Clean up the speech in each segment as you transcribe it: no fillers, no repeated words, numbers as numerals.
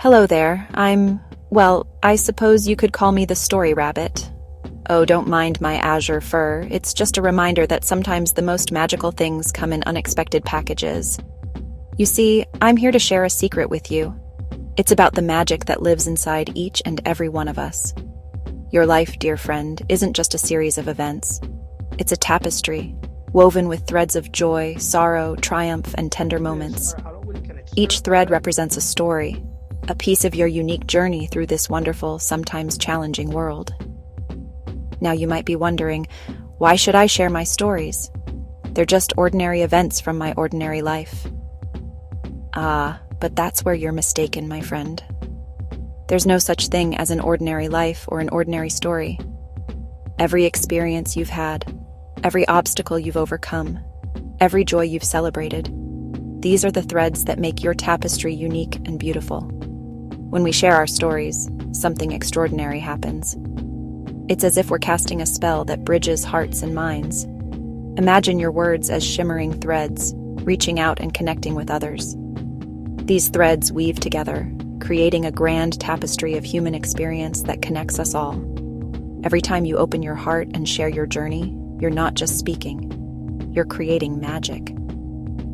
Hello there. I suppose you could call me the story rabbit. Oh, don't mind my azure fur. It's just a reminder that sometimes the most magical things come in unexpected packages. You see, I'm here to share a secret with you. It's about the magic that lives inside each and every one of us. Your life, dear friend, isn't just a series of events. It's a tapestry, woven with threads of joy, sorrow, triumph, and tender moments. Each thread represents a story, a piece of your unique journey through this wonderful, sometimes challenging world. Now you might be wondering, why should I share my stories? They're just ordinary events from my ordinary life. But that's where you're mistaken, my friend. There's no such thing as an ordinary life or an ordinary story. Every experience you've had, every obstacle you've overcome, every joy you've celebrated, these are the threads that make your tapestry unique and beautiful. When we share our stories, something extraordinary happens. It's as if we're casting a spell that bridges hearts and minds. Imagine your words as shimmering threads, reaching out and connecting with others. These threads weave together, creating a grand tapestry of human experience that connects us all. Every time you open your heart and share your journey, you're not just speaking, you're creating magic.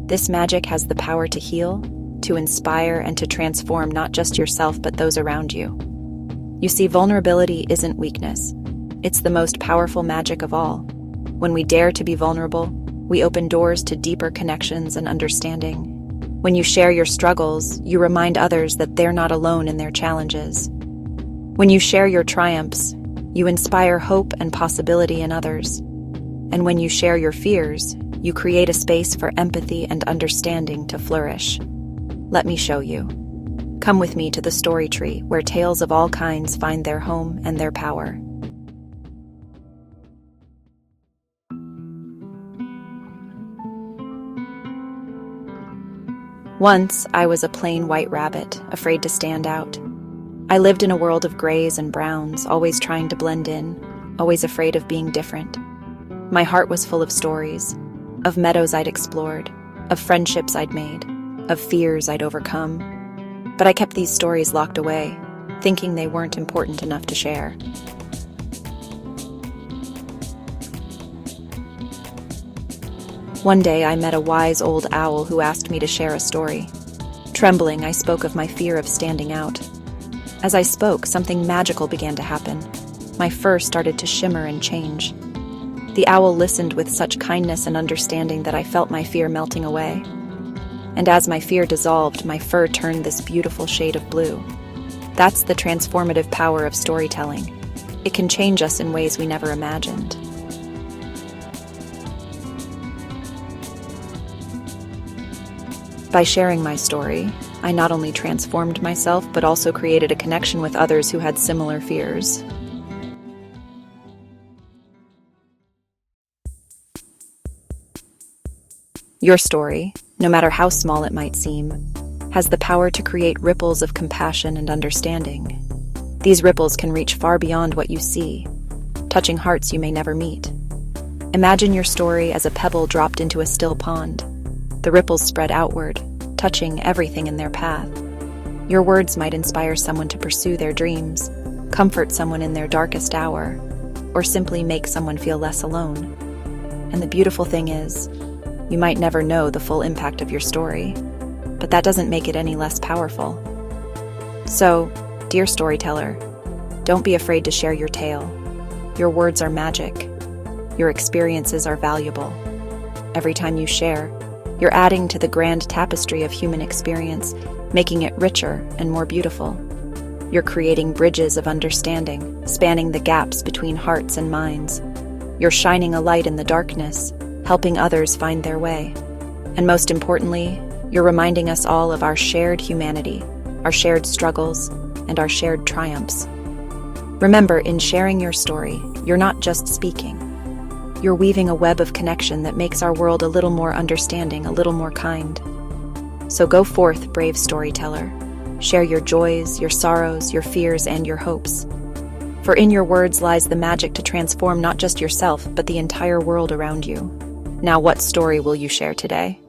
This magic has the power to heal, to inspire, and to transform not just yourself but those around you. You see, vulnerability isn't weakness. It's the most powerful magic of all. When we dare to be vulnerable, we open doors to deeper connections and understanding. When you share your struggles, you remind others that they're not alone in their challenges. When you share your triumphs, you inspire hope and possibility in others. And when you share your fears, you create a space for empathy and understanding to flourish. Let me show you. Come with me to the story tree, where tales of all kinds find their home and their power. Once, I was a plain white rabbit, afraid to stand out. I lived in a world of grays and browns, always trying to blend in, always afraid of being different. My heart was full of stories, of meadows I'd explored, of friendships I'd made, of fears I'd overcome. But I kept these stories locked away, thinking they weren't important enough to share. One day I met a wise old owl who asked me to share a story. Trembling, I spoke of my fear of standing out. As I spoke, something magical began to happen. My fur started to shimmer and change. The owl listened with such kindness and understanding that I felt my fear melting away. And as my fear dissolved, my fur turned this beautiful shade of blue. That's the transformative power of storytelling. It can change us in ways we never imagined. By sharing my story, I not only transformed myself, but also created a connection with others who had similar fears. Your story, no matter how small it might seem, has the power to create ripples of compassion and understanding. These ripples can reach far beyond what you see, touching hearts you may never meet. Imagine your story as a pebble dropped into a still pond. The ripples spread outward, touching everything in their path. Your words might inspire someone to pursue their dreams, comfort someone in their darkest hour, or simply make someone feel less alone. And the beautiful thing is, you might never know the full impact of your story, but that doesn't make it any less powerful. So, dear storyteller, don't be afraid to share your tale. Your words are magic. Your experiences are valuable. Every time you share, you're adding to the grand tapestry of human experience, making it richer and more beautiful. You're creating bridges of understanding, spanning the gaps between hearts and minds. You're shining a light in the darkness, helping others find their way. And most importantly, you're reminding us all of our shared humanity, our shared struggles, and our shared triumphs. Remember, in sharing your story, you're not just speaking. You're weaving a web of connection that makes our world a little more understanding, a little more kind. So go forth, brave storyteller. Share your joys, your sorrows, your fears, and your hopes. For in your words lies the magic to transform not just yourself, but the entire world around you. Now, what story will you share today?